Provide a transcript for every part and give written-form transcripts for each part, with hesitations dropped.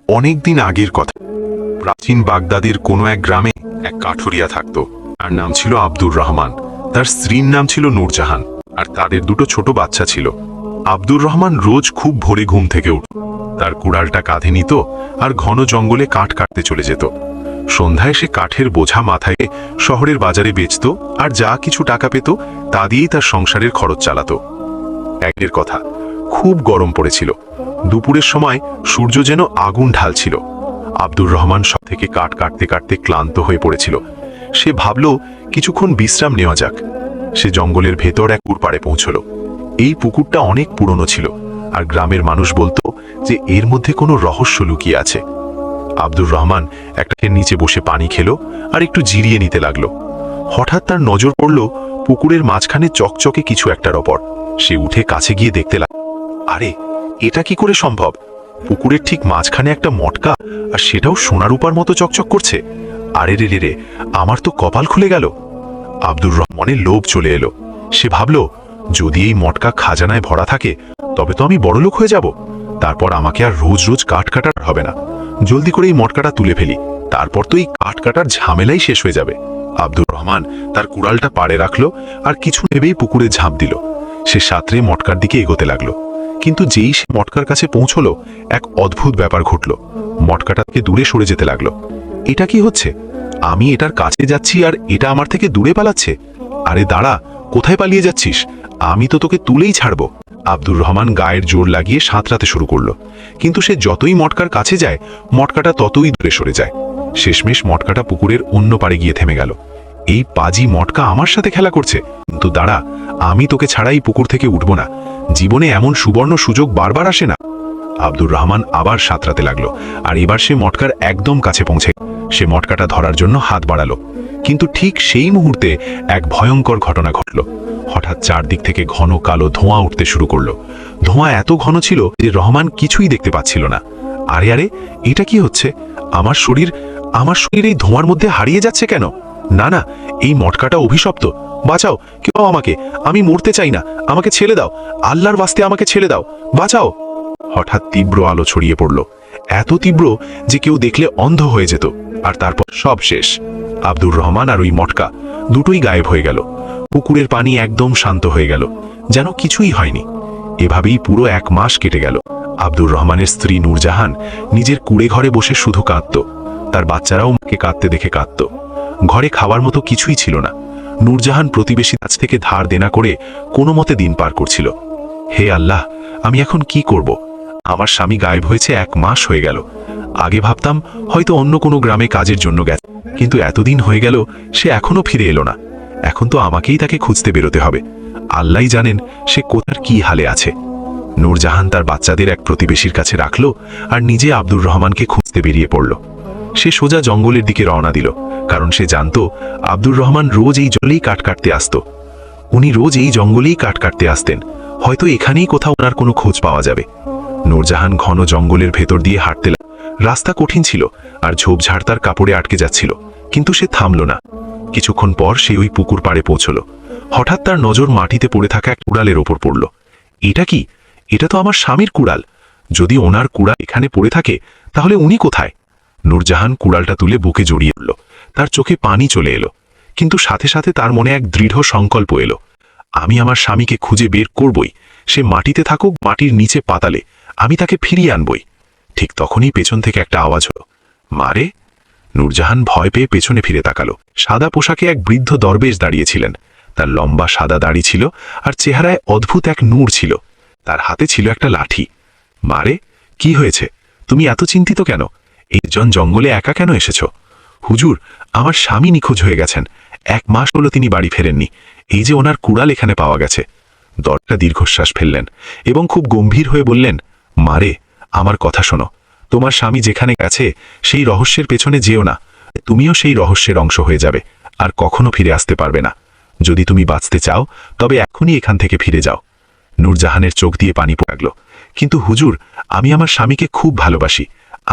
অনেকদিন আগের কথা। প্রাচীন বাগদাদের কোনো এক গ্রামে এক কাঠুরিয়া থাকত। তার নাম ছিল আব্দুর রহমান, তার স্ত্রীর নাম ছিল নূরজাহান, আর তাদের দুটো ছোট বাচ্চা ছিল। আব্দুর রহমান রোজ খুব ভোরে ঘুম থেকে উঠত, তার কুড়ালটা কাঁধে নিত আর ঘন জঙ্গলে কাঠ কাটতে চলে যেত। সন্ধ্যায় সে কাঠের বোঝা মাথায় শহরের বাজারে বেচত, আর যা কিছু টাকা পেত তা দিয়েই তার সংসারের খরচ চালাত। একদিনের কথা, খুব গরম পড়েছিল। দুপুরের সময় সূর্য যেন আগুন ঢালছিল। আব্দুর রহমান সব থেকে কাঠ কাটতে কাটতে ক্লান্ত হয়ে পড়েছিল। সে ভাবল কিছুক্ষণ বিশ্রাম নেওয়া যাক। সে জঙ্গলের ভেতর এক পুকুরে পৌঁছল। এই পুকুরটা অনেক পুরনো ছিল, আর গ্রামের মানুষ বলতো যে এর মধ্যে কোনো রহস্য লুকিয়ে আছে। আব্দুর রহমান একটা নিচে বসে পানি খেলো আর একটু জিরিয়ে নিতে লাগলো। হঠাৎ তার নজর পড়ল পুকুরের মাঝখানে চকচকে কিছু একটার ওপর। সে উঠে কাছে গিয়ে দেখতে লাগলো, আরে এটা কি করে সম্ভব? পুকুরের ঠিক মাঝখানে একটা মটকা, আর সেটাও সোনা রূপার মতো চকচক করছে। আরে রে রে রে, আমার তো কপাল খুলে গেল। আব্দুর রহমানের লোভ চলে এলো। সে ভাবল, যদি এই মটকা খাজানায় ভরা থাকে তবে তো আমি বড়লোক হয়ে যাব। তারপর আমাকে আর রোজ রোজ কাঠ কাটার হবে না। জলদি করে এই মটকাটা তুলে ফেলি, তারপর তো এই কাঠ কাটার ঝামেলাই শেষ হয়ে যাবে। আব্দুর রহমান তার কুড়ালটা পাড়ে রাখলো আর কিছু ভেবেই পুকুরে ঝাঁপ দিল। সে সাঁতরে মটকার দিকে এগোতে লাগলো। কিন্তু যেই সে মটকার কাছে পৌঁছলো, এক অদ্ভুত ব্যাপার ঘটল। মটকাটা থেকে দূরে সরে যেতে লাগলো। এটা কি হচ্ছে? আমি এটার কাছে যাচ্ছি আর এটা আমার থেকে দূরে পালাচ্ছে। আরে দাঁড়া, কোথায় পালিয়ে যাচ্ছিস? আমি তো তোকে তুলেই ছাড়বো। আব্দুর রহমান গায়ের জোর লাগিয়ে সাঁতরাতে শুরু করলো। কিন্তু সে যতই মটকার কাছে যায়, মটকাটা ততই দূরে সরে যায়। শেষমেশ মটকাটা পুকুরের অন্য পাড়ে গিয়ে থেমে গেল। এই পাজি মটকা আমার সাথে খেলা করছে। কিন্তু দাঁড়া, আমি তোকে ছাড়াই পুকুর থেকে উঠবো না। জীবনে এমন সুবর্ণ সুযোগ বারবার আসে না। আব্দুর রহমান আবার সাঁতরাতে লাগলো, আর এবার সে মটকার একদম কাছে পৌঁছে সে মটকাটা ধরার জন্য হাত বাড়ালো। কিন্তু ঠিক সেই মুহূর্তে এক ভয়ঙ্কর ঘটনা ঘটল। হঠাৎ চারদিক থেকে ঘন কালো ধোঁয়া উঠতে শুরু করলো। ধোঁয়া এত ঘন ছিল যে রহমান কিছুই দেখতে পাচ্ছিল না। আরে আরে, এটা কি হচ্ছে? আমার শরীর এই ধোঁয়ার মধ্যে হারিয়ে যাচ্ছে কেন? না না, এই মটকাটা অভিশপ্ত। বাঁচাও কেউ আমাকে, আমি মরতে চাই না, আমাকে ছেড়ে দাও, আল্লাহর ওয়াস্তে আমাকে ছেড়ে দাও, বাঁচাও। হঠাৎ তীব্র আলো ছড়িয়ে পড়ল, এত তীব্র যে কেউ দেখলে অন্ধ হয়ে যেত। আর তারপর সব শেষ। আব্দুর রহমান আর ওই মটকা দুটোই গায়েব হয়ে গেল। পুকুরের পানি একদম শান্ত হয়ে গেল, যেন কিছুই হয়নি। এভাবেই পুরো 1 মাস কেটে গেল। আব্দুর রহমানের স্ত্রী নূরজাহান নিজের কুড়ে ঘরে বসে শুধু কাঁদত। তার বাচ্চারাও মাকে কাঁদতে দেখে কাঁদত। ঘরে খাওয়ার মতো কিছুই ছিল না। নূরজাহান প্রতিবেশীর কাছ থেকে ধার দেনা করে কোনো মতে দিন পার করছিল। হে আল্লাহ, আমি এখন কি করব? আমার স্বামী গায়েব হয়েছে 1 মাস হয়ে গেল। আগে ভাবতাম হয়তো অন্য কোনো গ্রামে কাজের জন্য গেছে, কিন্তু এতদিন হয়ে গেল সে এখনো ফিরে এলো না। এখন তো আমাকেই তাকে খুঁজতে বেরোতে হবে। আল্লাহই জানেন সে কোথার কি হালে আছে। নূরজাহান তার বাচ্চাদের এক প্রতিবেশীর কাছে রাখলো আর নিজে আব্দুর রহমানকে খুঁজতে বেরিয়ে পড়ল। সে সোজা জঙ্গলের দিকে রওনা দিল, কারণ সে জানত আব্দুর রহমান রোজ এই জলেই কাঠ কাটতে আসত। উনি রোজ এই জঙ্গলেই কাঠ কাটতে আসতেন। হয়তো এখানেই কোথাও ওনার কোনো খোঁজ পাওয়া যাবে। নূরজাহান ঘন জঙ্গলের ভেতর দিয়ে হাঁটতে লাগল। রাস্তা কঠিন ছিল আর ঝোপঝাড় তার কাপড়ে আটকে যাচ্ছিল, কিন্তু সে থামল না। কিছুক্ষণ পর সে ওই পুকুর পাড়ে পৌঁছল। হঠাৎ তার নজর মাটিতে পড়ে থাকা এক কুড়ালের ওপর পড়ল। এটা কি? এটা তো আমার স্বামীর কুড়াল। যদি ওনার কুড়াল এখানে পড়ে থাকে তাহলে উনি কোথায়? নূরজাহান কুড়ালটা তুলে বুকে জড়িয়ে উঠল। তার চোখে পানি চলে এলো, কিন্তু সাথে সাথে তার মনে এক দৃঢ় সংকল্প এলো। আমি আমার স্বামীকে খুঁজে বের করবই। সে মাটিতে থাকুক, মাটির নিচে পাতালে, আমি তাকে ফিরিয়ে আনবই। ঠিক তখনই পেছন থেকে একটা আওয়াজ হলো, মারে। নূরজাহান ভয় পেয়ে পেছনে ফিরে তাকালো। সাদা পোশাকে এক বৃদ্ধ দরবেশ দাঁড়িয়েছিলেন। তার লম্বা সাদা দাড়ি ছিল আর চেহারায় অদ্ভুত এক নূর ছিল। তার হাতে ছিল একটা লাঠি। মারে, কি হয়েছে? তুমি এত চিন্তিত কেন? এই জঙ্গলে একা কেন এসেছ? হুজুর, আমার স্বামী নিখোঁজ হয়ে গেছেন। 1 মাস হলো তিনি বাড়ি ফেরেননি। এই যে ওনার কুড়াল এখানে পাওয়া গেছে। দরটা দীর্ঘশ্বাস ফেললেন এবং খুব গম্ভীর হয়ে বললেন, মারে, আমার কথা শোনো। তোমার স্বামী যেখানে গেছে সেই রহস্যের পেছনে যেও না। তুমিও সেই রহস্যের অংশ হয়ে যাবে আর কখনো ফিরে আসতে পারবে না। যদি তুমি বাঁচতে চাও তবে এখনই এখান থেকে ফিরে যাও। নূরজাহানের চোখ দিয়ে পানি পড়ে গেল। কিন্তু হুজুর, আমি আমার স্বামীকে খুব ভালোবাসি।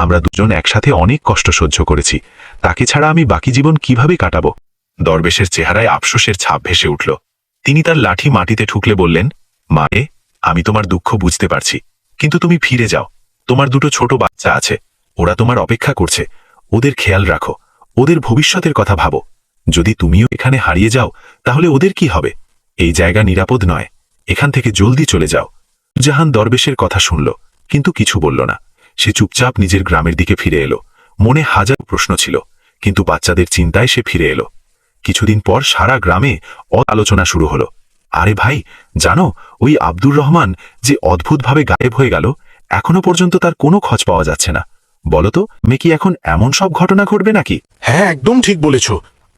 আমরা দুজন একসাথে অনেক কষ্ট সহ্য করেছি। তাকে ছাড়া আমি বাকি জীবন কিভাবে কাটাবো? দরবেশের চেহারায় আফসোসের ছাপ ভেসে উঠল। তিনি তার লাঠি মাটিতে ঠুকলে বললেন, মারে, আমি তোমার দুঃখ বুঝতে পারছি, কিন্তু তুমি ফিরে যাও। তোমার দুটো ছোট বাচ্চা আছে, ওরা তোমার অপেক্ষা করছে। ওদের খেয়াল রাখো, ওদের ভবিষ্যতের কথা ভাবো। যদি তুমিও এখানে হারিয়ে যাও তাহলে ওদের কি হবে? এই জায়গা নিরাপদ নয়, এখান থেকে জলদি চলে যাও। জাহান দরবেশের কথা শুনল, কিন্তু কিছু বলল না। সে চুপচাপ নিজের গ্রামের দিকে ফিরে এলো। মনে হাজার প্রশ্ন ছিল, কিন্তু বাচ্চাদের চিন্তায় সে ফিরে এলো। কিছুদিন পর সারা গ্রামে আলোচনা শুরু হলো। আরে ভাই, জানো ওই আব্দুর রহমান যে অদ্ভুতভাবে গায়েব হয়ে গেল, এখনো পর্যন্ত তার কোনো খোঁজ পাওয়া যাচ্ছে না। বলতো মেকি এখন এমন সব ঘটনা ঘটবে নাকি? হ্যাঁ, একদম ঠিক বলেছ।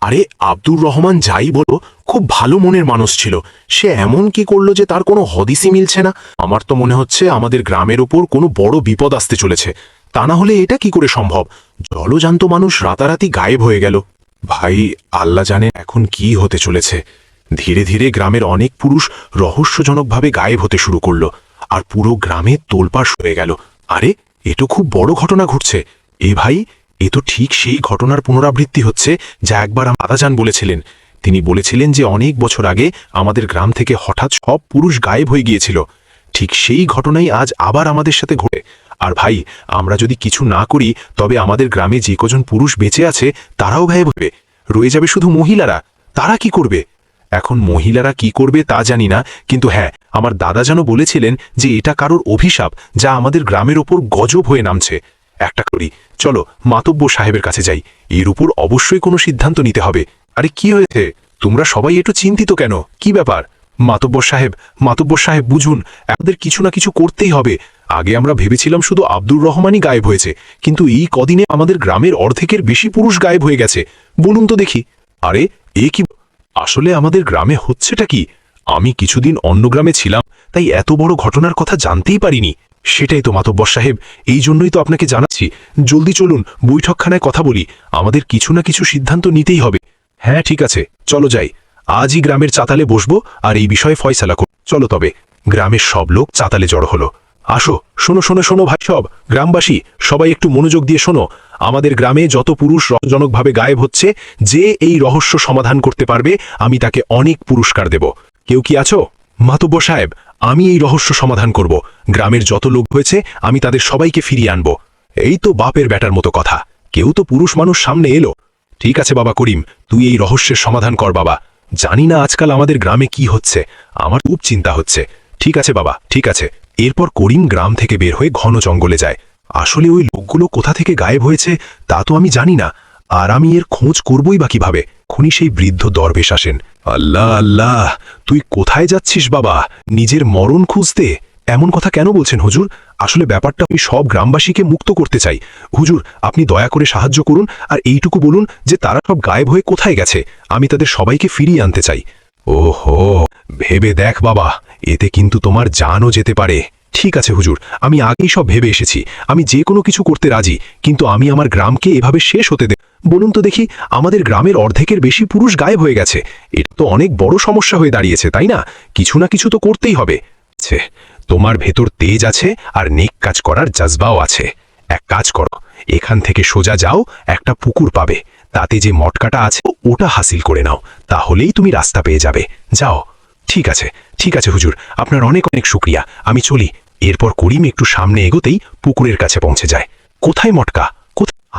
আরে আব্দুর রহমান যাই বলো, খুব ভালো মনের মানুষ ছিল। সে এমন কি করলো যে তার কোনো হদিসই মিলছে না? আমার তো মনে হচ্ছে আমাদের গ্রামের ওপর কোনো বড় বিপদ আসতে চলেছে। তা না হলে এটা কি করে সম্ভব? জলজান্ত মানুষ রাতারাতি গায়েব হয়ে গেল। ভাই, আল্লাহ জানে এখন কি হতে চলেছে। ধীরে ধীরে গ্রামের অনেক পুরুষ রহস্যজনকভাবে গায়েব হতে শুরু করলো, আর পুরো গ্রামে তোলপাড় হয়ে গেল। আরে এ তো খুব বড় ঘটনা ঘটছে। এ ভাই, এ তো ঠিক সেই ঘটনার পুনরাবৃত্তি হচ্ছে যা একবার দাদাজান বলেছিলেন। তিনি বলেছিলেন যে অনেক বছর আগে আমাদের গ্রাম থেকে হঠাৎ সব পুরুষ গায়েব হয়ে গিয়েছিল। ঠিক সেই ঘটনাই আজ আবার আমাদের সাথে ঘটে। আর ভাই, আমরা যদি কিছু না করি তবে আমাদের গ্রামে যে কজন পুরুষ বেঁচে আছে তারাও গায়েব হবে। রয়ে যাবে শুধু মহিলারা। তারা কি করবে? এখন মহিলারা কি করবে তা জানি না, কিন্তু হ্যাঁ, আমার দাদা যেন বলেছিলেন যে এটা কারোর অভিশাপ যা আমাদের গ্রামের ওপর গজব হয়ে নামছে। একটা করি, চলো মাতব্বর সাহেবের কাছে যাই। এর উপর অবশ্যই কোনো সিদ্ধান্ত নিতে হবে। আরে কি হয়েছে? তোমরা সবাই একটু চিন্তিত কেন? কি ব্যাপার? মাতব্বর সাহেব বুঝুন, আমাদের কিছু না কিছু করতেই হবে। আগে আমরা ভেবেছিলাম শুধু আব্দুর রহমানই গায়েব হয়েছে, কিন্তু এই কদিনে আমাদের গ্রামের অর্ধেকের বেশি পুরুষ গায়েব হয়ে গেছে। বলুন তো দেখি। আরে এ কি? আসলে আমাদের গ্রামে হচ্ছেটা কি? আমি কিছুদিন অন্য গ্রামে ছিলাম, তাই এত বড় ঘটনার কথা জানতেই পারিনি। সেটাই তো মাতব্বর সাহেব, এই জন্যই তো আপনাকে জানাচ্ছি। জলদি চলুন, বৈঠকখানায় কথা বলি। আমাদের কিছু না কিছু সিদ্ধান্ত নিতেই হবে। হ্যাঁ ঠিক আছে, চলো যাই। আজই গ্রামের চাতালে বসবো আর এই বিষয়ে ফয়সালা করব। চলো তবে। গ্রামের সব লোক চাতালে জড়ো হলো। আসো, শোনো শোনো শোনো ভাই, সব গ্রামবাসী সবাই একটু মনোযোগ দিয়ে শোনো। আমাদের গ্রামে যত পুরুষ রহস্যজনকভাবে গায়েব হচ্ছে, যে এই রহস্য সমাধান করতে পারবে আমি তাকে অনেক পুরস্কার দেব। কেউ কি আছো? মাতব্বর সাহেব, আমি এই রহস্য সমাধান করব। গ্রামের যত লোক হয়েছে আমি তাদের সবাইকে ফিরিয়ে আনব। এই তো বাপের বেটার মতো কথা। কেউ তো পুরুষ মানুষ সামনে এলো। ঠিক আছে বাবা করিম, তুই এই রহস্যের সমাধান কর বাবা। জানি না আজকাল আমাদের গ্রামে কি হচ্ছে, আমার খুব চিন্তা হচ্ছে। ঠিক আছে বাবা, ঠিক আছে। এরপর করিম গ্রাম থেকে বের হয়ে ঘন জঙ্গলে যায়। আসলে ওই লোকগুলো কোথা থেকে গায়েব হয়েছে তা তো আমি জানি না, আর আমি এর খোঁজ করবই বা কিভাবে? খুনি সেই বৃদ্ধ দরবেশ আসেন। আল্লাহ আল্লাহ, তুই কোথায় যাচ্ছিস বাবা? নিজের মরণ খুঁজতে? এমন কথা কেন বলছেন হুজুর? আসলে ব্যাপারটা আমি সব গ্রামবাসীকে মুক্ত করতে চাই। হুজুর, আপনি দয়া করে সাহায্য করুন আর এইটুকু বলুন যে তারা সব গায়েব হয়ে কোথায় গেছে। আমি তাদের সবাইকে ফিরিয়ে আনতে চাই। ওহো, ভেবে দেখ বাবা, এতে কিন্তু তোমার জানও যেতে পারে। ঠিক আছে হুজুর, আমি আগেই সব ভেবে এসেছি। আমি যে কোনো কিছু করতে রাজি, কিন্তু আমি আমার গ্রামকে এভাবে শেষ হতে দেব? বলুন তো দেখি, আমাদের গ্রামের অর্ধেকের বেশি পুরুষ গায়েব হয়ে গেছে। এটা তো অনেক বড় সমস্যা হয়ে দাঁড়িয়েছে, তাই না? কিছু না কিছু তো করতেই হবে। তোমার ভেতর তেজ আছে আর নেক কাজ করার জজবাও আছে। এক কাজ করো, এখান থেকে সোজা যাও, একটা পুকুর পাবে। তাতে যে মটকাটা আছে ওটা হাসিল করে নাও, তাহলেই তুমি রাস্তা পেয়ে যাবে। যাও। ঠিক আছে, ঠিক আছে হুজুর, আপনার অনেক অনেক শুকরিয়া। আমি চলি। এরপর করিম একটু সামনে এগোতেই পুকুরের কাছে পৌঁছে যায়। কোথায় মটকা?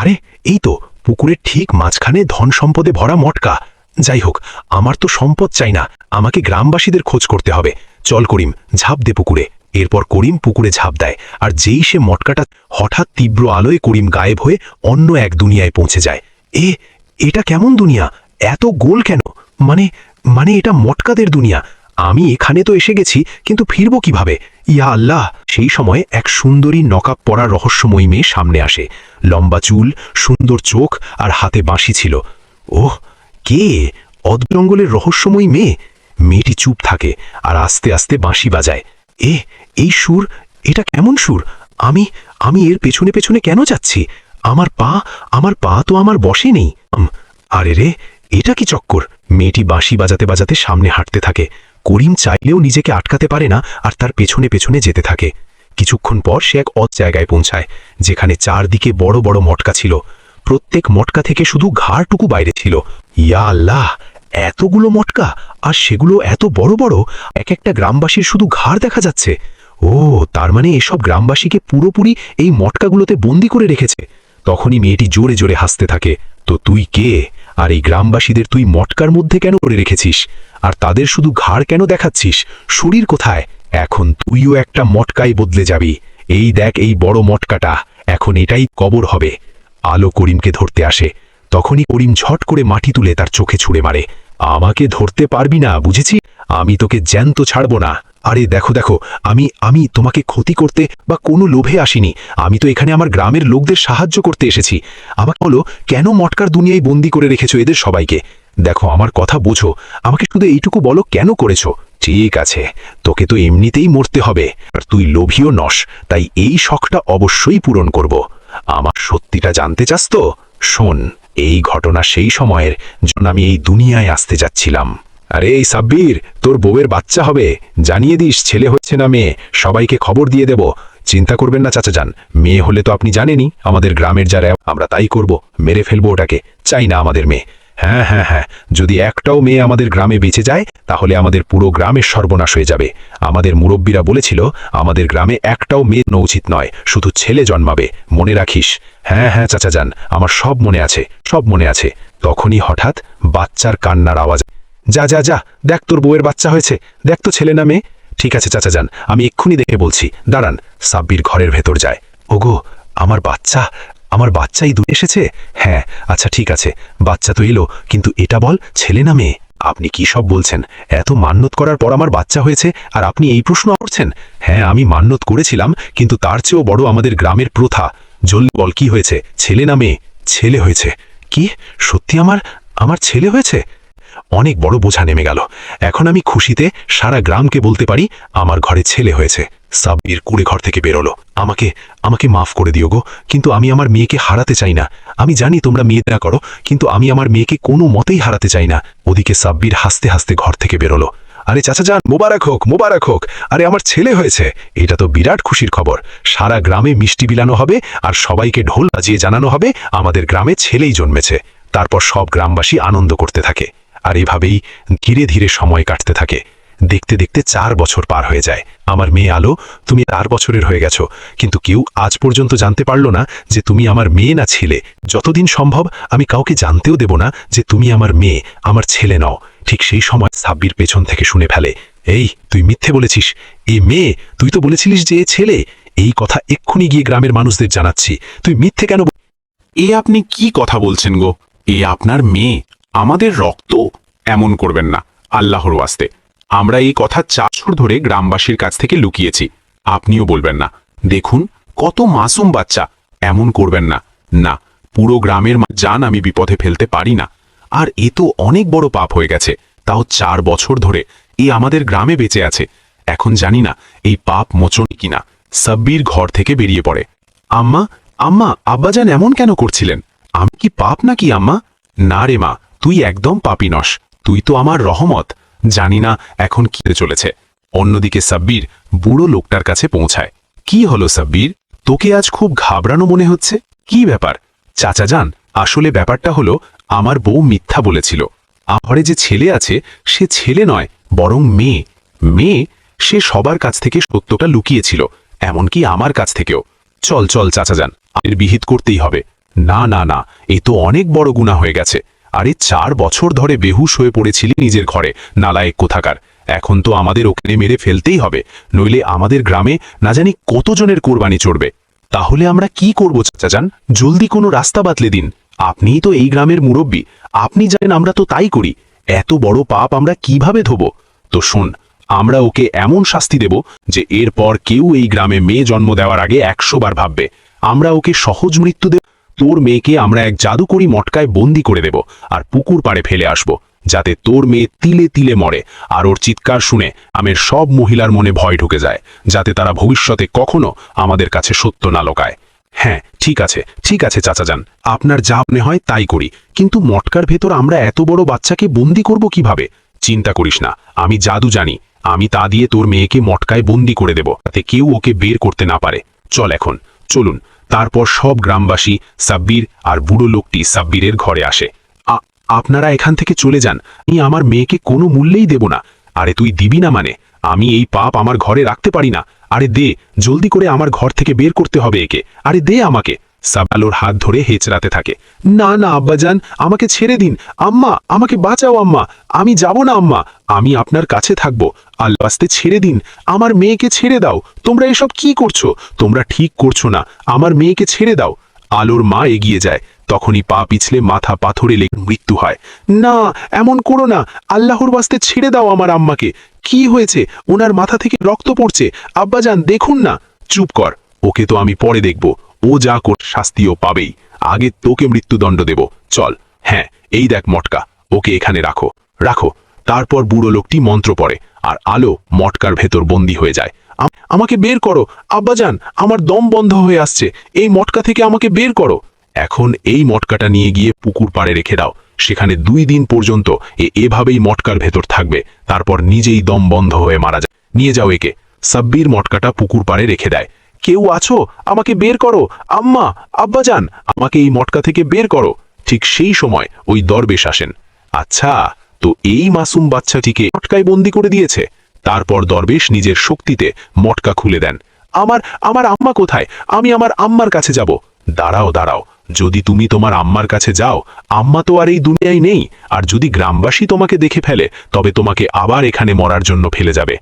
আরে এই তো, পুকুরের ঠিক মাঝখানে ধন সম্পদে ভরা মটকা। যাই হোক, আমার তো সম্পদ চাই না, আমাকে গ্রামবাসীদের খোঁজ করতে হবে। চল করিম, ঝাঁপ দে পুকুরে। এরপর করিম পুকুরে ঝাঁপ দেয়, আর যেই সে মটকাটা, হঠাৎ তীব্র আলোয় করিম গায়েব হয়ে অন্য এক দুনিয়ায় পৌঁছে যায়। এটা কেমন দুনিয়া? এত গোল কেন? মানে এটা মটকাদের দুনিয়া। আমি এখানে তো এসে গেছি, কিন্তু ফিরবো কিভাবে? ইয়া আল্লাহ! সেই সময় এক সুন্দরী নকাব পরা রহস্যময়ী মেয়ে সামনে আসে। লম্বা চুল, সুন্দর চোখ আর হাতে বাঁশি ছিল। ওহ, কে? অদ্জঙ্গলের রহস্যময়ী মেয়ে। মেয়েটি চুপ থাকে আর আস্তে আস্তে বাঁশি বাজায়। এই সুর, এটা কেমন সুর? আমি এর পেছনে পেছনে কেন যাচ্ছি? আমার পা তো আমার বসে নেই। আরে রে, এটা কি চক্কর? মেয়েটি বাঁশি বাজাতে বাজাতে সামনে হাঁটতে থাকে। করিম চাইলেও নিজেকে আটকাতে পারে না, আর তার পেছনে পেছনে যেতে থাকে। কিছুক্ষণ পর সে এক অদ জায়গায় পৌঁছায়, যেখানে চারদিকে বড় বড় মটকা ছিল। প্রত্যেক মটকা থেকে শুধু ঘাড়টুকু বাইরে ছিল। ইয়া আল্লাহ! এতগুলো মটকা, আর সেগুলো এত বড় বড়! এক একটা গ্রামবাসীর শুধু ঘাড় দেখা যাচ্ছে। ও, তার মানে এসব গ্রামবাসীকে পুরোপুরি এই মটকাগুলোতে বন্দি করে রেখেছে। তখনই মেয়েটি জোরে জোরে হাসতে থাকে। তো তুই কে? আর এই গ্রামবাসীদের তুই মটকার মধ্যে কেন করে রেখেছিস? আর তাদের শুধু ঘাড় কেন দেখাচ্ছিস? শরীর কোথায়? এখন তুইও একটা মটকায় বদলে যাবি। এই দেখ এই বড় মটকাটা, এখন এটাই কবর হবে। আলো করিমকে ধরতে আসে। তখনই করিম ঝট করে মাটি তুলে তার চোখে ছুঁড়ে মারে। আমাকে ধরতে পারবি না, বুঝেছি? আমি তোকে জ্যান্ত ছাড়ব না। আরে দেখো দেখো, আমি তোমাকে ক্ষতি করতে বা কোনো লোভে আসিনি। আমি তো এখানে আমার গ্রামের লোকদের সাহায্য করতে এসেছি। আমাকে বলো, কেন মটকার দুনিয়ায় বন্দি করে রেখেছো এদের সবাইকে? দেখো, আমার কথা বোঝো। আমাকে শুধু এইটুকু বলো, কেন করেছো? ঠিক আছে, তোকে তো এমনিতেই মরতে হবে, আর তুই লোভীও নস, তাই এই শখটা অবশ্যই পূরণ করব। আমার সত্যিটা জানতে চাস তো? শোন, এই ঘটনা সেই সময়ের যখন আমি এই দুনিয়ায় আসতে যাচ্ছিলাম। আরে এই সাব্বির, তোর বউয়ের বাচ্চা হবে। জানিয়ে দিস ছেলে হচ্ছে না মেয়ে, সবাইকে খবর দিয়ে দেব। চিন্তা করবেন না চাচা যান, মেয়ে হলে তো আপনি জানেনই আমাদের গ্রামের যারা, আমরা তাই করব, মেরে ফেলবো ওটাকে। চাই না আমাদের মেয়ে। হ্যাঁ হ্যাঁ হ্যাঁ, যদি একটাও মেয়ে আমাদের গ্রামে বেঁচে যায় তাহলে আমাদের পুরো গ্রামের সর্বনাশ হয়ে যাবে। আমাদের মুরব্বীরা বলেছিল আমাদের গ্রামে একটাও মেয়ে উচিত নয়, শুধু ছেলে জন্মাবে, মনে রাখিস। হ্যাঁ হ্যাঁ চাচা যান, আমার সব মনে আছে, সব মনে আছে। তখনই হঠাৎ বাচ্চার কান্নার আওয়াজ। যা যা যা, দেখ তোর বউয়ের বাচ্চা হয়েছে, দেখ তো ছেলে না মেয়ে। ঠিক আছে চাচা যান, আমি এক্ষুনি দেখে বলছি, দাঁড়ান। সাব্বির ঘরের ভেতর যায়। ওগো, আমার বাচ্চা, আমার বাচ্চাই দূরে এসেছে। হ্যাঁ আচ্ছা ঠিক আছে, বাচ্চা তো এলো, কিন্তু এটা বল ছেলে না মেয়ে? আপনি কি সব বলছেন? এত মান্যত করার পর আমার বাচ্চা হয়েছে, আর আপনি এই প্রশ্ন করছেন? হ্যাঁ, আমি মান্যত করেছিলাম, কিন্তু তার চেয়েও বড় আমাদের গ্রামের প্রথা। জলদি বল, কি হয়েছে? ছেলে না মেয়ে? ছেলে হয়েছে। কি সত্যি আমার আমার ছেলে হয়েছে? অনেক বড় বোঝা নেমে গেল। এখন আমি খুশিতে সারা গ্রামকে বলতে পারি আমার ঘরে ছেলে হয়েছে। সাব্বির কুড়ে ঘর থেকে বেরোলো। আমাকে আমাকে মাফ করে দিও গো, কিন্তু আমি আমার মেয়েকে হারাতে চাই না। আমি জানি তোমরা মেয়েরা করো, কিন্তু আমি আমার মেয়েকে কোনো মতেই হারাতে চাই না। ওদিকে সাব্বির হাসতে হাসতে ঘর থেকে বেরোলো। আরে চাচা যান, মোবারক হোক, মোবারক হোক। আরে আমার ছেলে হয়েছে, এটা তো বিরাট খুশির খবর। সারা গ্রামে মিষ্টি বিলানো হবে, আর সবাইকে ঢোল বাজিয়ে জানানো হবে আমাদের গ্রামে ছেলেই জন্মেছে। তারপর সব গ্রামবাসী আনন্দ করতে থাকে। আর এভাবেই ধীরে ধীরে সময় কাটতে থাকে। দেখতে দেখতে 4 বছর পার হয়ে যায়। আমার মেয়ে আলো, তুমি 4 বছরের হয়ে গেছো, কিন্তু কেউ আজ পর্যন্ত জানতে পারলো না যে তুমি আমার মেয়ে না ছেলে। যতদিন সম্ভব আমি কাউকে জানতেও দেব না যে তুমি আমার মেয়ে, আমার ছেলে নও। ঠিক সেই সময় সাব্বির পেছন থেকে শুনে ফেলে, এই তুই মিথ্যে বলেছিস, এ মেয়ে, তুই তো বলেছিলিস যে এ ছেলে। এই কথা এক্ষুনি গিয়ে গ্রামের মানুষদের জানাচ্ছি। তুই মিথ্যে কেন? এ আপনি কি কথা বলছেন গো? এ আপনার মেয়ে, আমাদের রক্ত। এমন করবেন না, আল্লাহর ওয়াস্তে। আমরা এই কথা 4 বছর ধরে গ্রামবাসীর কাছ থেকে লুকিয়েছি। আপনিও বলবেন না। দেখুন কত মাসুম বাচ্চা, এমন করবেন না। না, পুরো গ্রামের জান আমি বিপদে ফেলতে পারি না। আর এ তো অনেক বড় পাপ হয়ে গেছে, তাও 4 বছর ধরে এ আমাদের গ্রামে বেঁচে আছে। এখন জানি না এই পাপ মোচন কিনা। সাব্বির ঘর থেকে বেরিয়ে পড়ে। আম্মা, আম্মা, আব্বাজান এমন কেন করছিলেন? আমি কি পাপ নাকি আম্মা? না রে মা, তুই একদম পাপী নস, তুই তো আমার রহমত। জানি না এখন কি চলেছে। অন্যদিকে সাব্বির বুড়ো লোকটার কাছে পৌঁছায়। কি হলো সাব্বির, তোকে আজ খুব ঘাবড়ানো মনে হচ্ছে, কি ব্যাপার? চাচা যান, আসলে ব্যাপারটা হলো আমার বউ মিথ্যা বলেছিল। ঘরে যে ছেলে আছে সে ছেলে নয়, বরং মেয়ে। মেয়ে, সে সবার কাছ থেকে সত্যটা লুকিয়েছিল, এমনকি আমার কাছ থেকেও। চল চল চাচা যান, এর বিহিত করতেই হবে। না না না, এ তো অনেক বড় গুনাহ হয়ে গেছে। আরে 4 বছর ধরে বেহুশ হয়ে পড়েছিলি নিজের ঘরে, নালায়েক কোথাকার। এখন তো আমাদের ওখানে মেরে ফেলতেই হবে, নইলে আমাদের গ্রামে না জানি কতজনের কোরবানি চড়বে। তাহলে আমরা কি করব চাচা যান? জলদি কোনো রাস্তা বাতলে দিন। আপনিই তো এই গ্রামের মুরব্বী, আপনি জানেন আমরা তো তাই করি। এত বড় পাপ আমরা কিভাবে ধোব? তো শোন, আমরা ওকে এমন শাস্তি দেব যে এরপর কেউ এই গ্রামে মেয়ে জন্ম দেওয়ার আগে 100 বার ভাববে। আমরা ওকে সহজ মৃত্যু দেব। তোর মেয়েকে আমরা এক জাদুকরি মটকায় বন্দি করে দেব, আর পুকুর পাড়ে ফেলে আসব, যাতে তোর মেয়ে তিলে তিলে মরে। আর ওর চিৎকার শুনে আমের সব মহিলার মনে ভয় ঢুকে যায়, যাতে তারা ভবিষ্যতে কখনো আমাদের কাছে সত্য না লোকায়। হ্যাঁ ঠিক আছে, ঠিক আছে চাচা যান, আপনার যা মনে হয় তাই করি। কিন্তু মটকার ভেতর আমরা এত বড় বাচ্চাকে বন্দি করব কিভাবে? চিন্তা করিস না, আমি জাদু জানি। আমি তা দিয়ে তোর মেয়েকে মটকায় বন্দি করে দেব, যাতে কেউ ওকে বের করতে না পারে। চল এখন, চলুন। তারপর সব গ্রামবাসী সাব্বির আর বুড়ো লোকটি সাব্বিরের ঘরে আসে। আপনারা এখান থেকে চলে যান, আমি আমার মেয়েকে কোনো মূল্যেই দেব না। আরে তুই দিবি না মানে? আমি এই পাপ আমার ঘরে রাখতে পারি না। আরে দে, জলদি করে আমার ঘর থেকে বের করতে হবে একে, আরে দে আমাকে। সাব্বির আলোর হাত ধরে হেঁচড়াতে থাকে। না না আব্বাজান, আমাকে ছেড়ে দিন। আম্মা, আমাকে বাঁচাও আম্মা, আমি যাব না আম্মা, আমি আপনার কাছে থাকবো। আল্লাহ আস্তে ছেড়ে দিন, আমার মেয়েকে ছেড়ে দাও। তোমরা এসব কি করছো? তোমরা ঠিক করছো না, আমার মেয়েকে ছেড়ে দাও। আলোর মা এগিয়ে যায়, তখনই পা পিছলে মাথা পাথরে লেগে মৃত্যু হয়। না, এমন করো না, আল্লাহর বাস্তে ছেড়ে দাও আমার আম্মাকে। কি হয়েছে? ওনার মাথা থেকে রক্ত পড়ছে, আব্বাজান দেখুন না। চুপ কর, ওকে তো আমি পরে দেখব, ও যা কর শাস্তিও পাবেই। আগে তোকে মৃত্যুদণ্ড দেব, চল। হ্যাঁ, এই দেখ মটকা, ওকে এখানে রাখো রাখো। তারপর বুড়ো লোকটি মন্ত্র পড়ে, আর আলো মটকার ভেতর বন্দী হয়ে যায়। আমাকে বের করো আব্বাজান, আমার দম বন্ধ হয়ে আসছে, এই মটকা থেকে আমাকে বের করো। এখন এই মটকাটা নিয়ে গিয়ে পুকুর পাড়ে রেখে দাও, সেখানে 2 দিন পর্যন্ত এভাবেই মটকার ভেতর থাকবে, তারপর নিজেই দম বন্ধ হয়ে মারা যায়। নিয়ে যাও একে। সাব্বির মটকাটা পুকুর পাড়ে রেখে দেয়। কেউ আছো? আমাকে বের করো, আম্মা, আব্বাজান, আমাকে এই মটকা থেকে বের করো। ঠিক সেই সময় ওই দরবেশ আসেন। আচ্ছা, তো এই মাসুম বাচ্চাটিকে মটকায় বন্দি করে দিয়েছে। তারপর দরবেশ নিজের শক্তিতে মটকা খুলে দেন। আমার আমার আম্মা কোথায়? আমি আমার আম্মার কাছে যাব। দাঁড়াও দাঁড়াও, যদি তুমি তোমার আম্মার কাছে যাও, আম্মা তো আর এই দুনিয়ায় নেই, আর যদি গ্রামবাসী তোমাকে দেখে ফেলে, তবে তোমাকে আবার এখানে মরার জন্য ফেলে যাবে।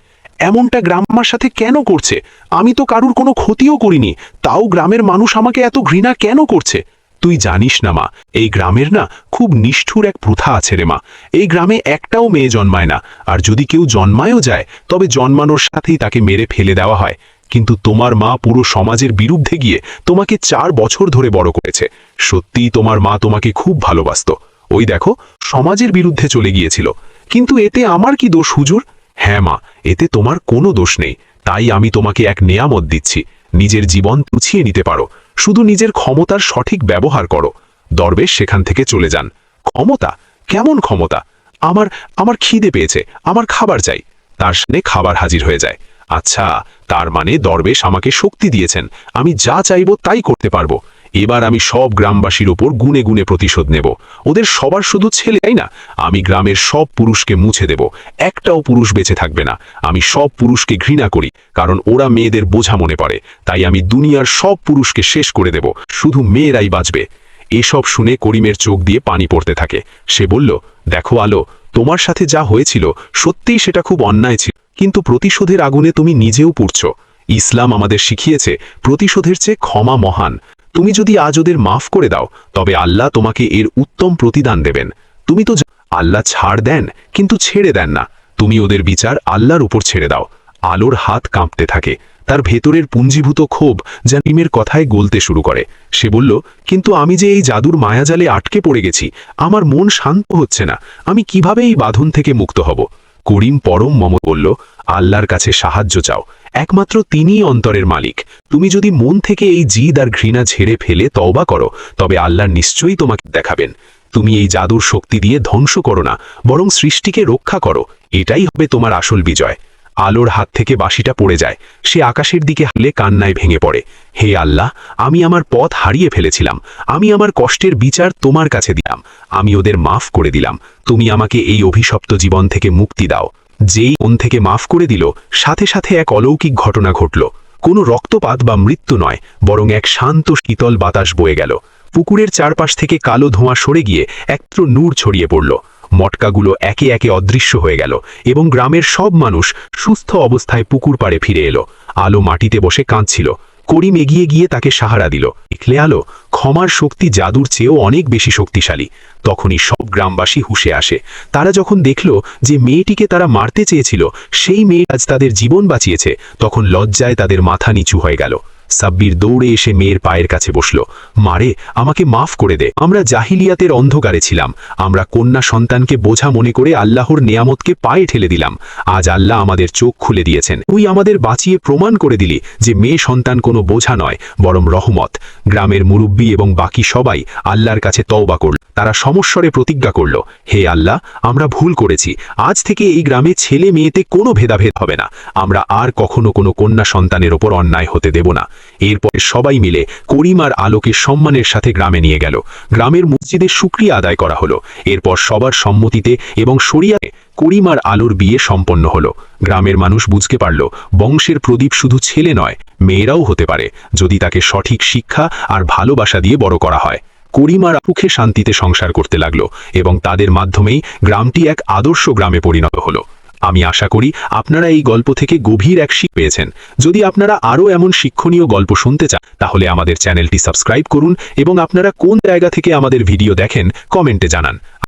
এমনটা গ্রামের সাথে কেন করছে? আমি তো কারুর কোনো ক্ষতিও করিনি, তাও গ্রামের মানুষ আমাকে এত ঘৃণা কেন করছে? তুই জানিস না মা, এই গ্রামের না খুব নিষ্ঠুর এক প্রথা আছে রে মা। এই গ্রামে একটাও মেয়ে জন্মায় না, আর যদি কেউ জন্মায়ও যায়, তবে জন্মানোর সাথেই তাকে মেরে ফেলে দেওয়া হয়। কিন্তু তোমার মা পুরো সমাজের বিরুদ্ধে গিয়ে তোমাকে 4 বছর ধরে বড় করেছে। সত্যিই তোমার মা তোমাকে খুব ভালোবাসত। ওই দেখো, সমাজের বিরুদ্ধে চলে গিয়েছিল, কিন্তু এতে আমার কি দোষ হুজুর? হ্যাঁ মা, এতে তোমার কোনো দোষ নেই, তাই আমি তোমাকে এক নেয়ামত দিচ্ছি, নিজের জীবন পুছিয়ে নিতে পারো, শুধু নিজের ক্ষমতার সঠিক ব্যবহার করো। দরবেশ সেখান থেকে চলে যান। ক্ষমতা? কেমন ক্ষমতা? আমার আমার খিদে পেয়েছে, আমার খাবার চাই। তার সামনে খাবার হাজির হয়ে যায়। আচ্ছা, তার মানে দরবেশ আমাকে শক্তি দিয়েছেন, আমি যা চাইব তাই করতে পারবো। এবার আমি সব গ্রামবাসীর ওপর গুনে গুনে প্রতিশোধ নেব। ওদের সবার শুধু ছেলে, তাই না? আমি গ্রামের সব পুরুষকে মুছে দেব, একটাও পুরুষ বেঁচে থাকবে না। আমি সব পুরুষকে ঘৃণা করি, কারণ ওরা মেয়েদের বোঝা মনে করে। তাই আমি দুনিয়ার সব পুরুষকে শেষ করে দেব, শুধু মেয়েরাই বাঁচবে। এসব শুনে করিমের চোখ দিয়ে পানি পড়তে থাকে। সে বলল, দেখো আলো, তোমার সাথে যা হয়েছিল সত্যিই সেটা খুব অন্যায় ছিল, কিন্তু প্রতিশোধের আগুনে তুমি নিজেও পুড়ছ। ইসলাম আমাদের শিখিয়েছে প্রতিশোধের চেয়ে ক্ষমা মহান। তুমি যদি আজ ওদের মাফ করে দাও, তবে আল্লাহ তোমাকে এর উত্তম প্রতিদান দেবেন। তুমি তো আল্লাহ ছাড় দেন, কিন্তু ছেড়ে দেন না। তুমি ওদের বিচার আল্লাহর উপর ছেড়ে দাও। আলোর হাত কাঁপতে থাকে, তার ভেতরের পুঞ্জীভূত ক্ষোভ যা করিমের কথায় গলতে শুরু করে। সে বলল, কিন্তু আমি যে এই জাদুর মায়াজালে আটকে পড়ে গেছি, আমার মন শান্ত হচ্ছে না, আমি কিভাবে এই বাঁধন থেকে মুক্ত হব? করিম পরম মম বলল, আল্লাহর কাছে সাহায্য চাও, একমাত্র তিনিই অন্তরের মালিক। তুমি যদি মন থেকে এই জিদ আর ঘৃণা ঝেড়ে ফেলে তওবা করো, তবে আল্লাহ নিশ্চয়ই তোমাকে দেখাবেন। তুমি এই জাদুর শক্তি দিয়ে ধ্বংস করো না, বরং সৃষ্টিকে রক্ষা করো, এটাই হবে তোমার আসল বিজয়। আলোর হাত থেকে বাঁশিটা পড়ে যায়, সে আকাশের দিকে হালে কান্নায় ভেঙে পড়ে। হে আল্লাহ, আমি আমার পথ হারিয়ে ফেলেছিলাম, আমি আমার কষ্টের বিচার তোমার কাছে দিলাম, আমি ওদের মাফ করে দিলাম, তুমি আমাকে এই অভিশপ্ত জীবন থেকে মুক্তি দাও। যেই মন থেকে মাফ করে দিল, সাথে সাথে এক অলৌকিক ঘটনা ঘটল। কোনো রক্তপাত বা মৃত্যু নয়, বরং এক শান্ত শীতল বাতাস বয়ে গেল। পুকুরের চারপাশ থেকে কালো ধোঁয়া সরে গিয়ে একত্র নূর ছড়িয়ে পড়ল। মটকাগুলো একে একে অদৃশ্য হয়ে গেল, এবং গ্রামের সব মানুষ সুস্থ অবস্থায় পুকুর পাড়ে ফিরে এলো। আলো মাটিতে বসে কাঁদছিল। করিম এগিয়ে গিয়ে তাকে সাহারা দিল। দেখলে আলো, ক্ষমার শক্তি জাদুর চেয়েও অনেক বেশি শক্তিশালী। তখনই সব গ্রামবাসী হুঁশে আসে। তারা যখন দেখল যে মেয়েটিকে তারা মারতে চেয়েছিল, সেই মেয়ে আজ তাদের জীবন বাঁচিয়েছে, তখন লজ্জায় তাদের মাথা নিচু হয়ে গেল। সাব্বির দৌড়ে এসে মেয়ের পায়ের কাছে বসল। মারে, আমাকে মাফ করে দে, আমরা জাহিলিয়াতের অন্ধকারে ছিলাম, আমরা কন্যা সন্তানকে বোঝা মনে করে আল্লাহর নেয়ামতকে পায়ে ঠেলে দিলাম। আজ আল্লাহ আমাদের চোখ খুলে দিয়েছেন, তুই আমাদের বাঁচিয়ে প্রমাণ করে দিলি যে মেয়ে সন্তান কোনো বোঝা নয়, বরং রহমত। গ্রামের মুরব্বী এবং বাকি সবাই আল্লাহর কাছে তওবা করল। তারা সমস্বরে প্রতিজ্ঞা করল, হে আল্লাহ, আমরা ভুল করেছি, আজ থেকে এই গ্রামে ছেলে মেয়েতে কোনো ভেদাভেদ হবে না, আমরা আর কখনো কোনো কন্যা সন্তানের ওপর অন্যায় হতে দেব না। এরপরে সবাই মিলে করিম আর আলোকে সম্মানের সাথে গ্রামে নিয়ে গেল। গ্রামের মসজিদে শুকরিয়া আদায় করা হলো। এরপর সবার সম্মতিতে এবং শরিয়াতে করিম আর আলোর বিয়ে সম্পন্ন হলো। গ্রামের মানুষ বুঝতে পারল বংশের প্রদীপ শুধু ছেলে নয়, মেয়েরাও হতে পারে, যদি তাকে সঠিক শিক্ষা আর ভালোবাসা দিয়ে বড় করা হয়। করিম আর সুখে শান্তিতে সংসার করতে লাগলো এবং তাদের মাধ্যমেই গ্রামটি এক আদর্শ গ্রামে পরিণত হলো। আমি আশা করি আপনারা এই গল্প থেকে গভীর এক শিক্ষা পেয়েছেন। যদি আপনারা আরও এমন শিক্ষণীয় গল্প শুনতে চান তাহলে আমাদের চ্যানেলটি সাবস্ক্রাইব করুন এবং আপনারা কোন জায়গা থেকে আমাদের ভিডিও দেখেন কমেন্টে জানান।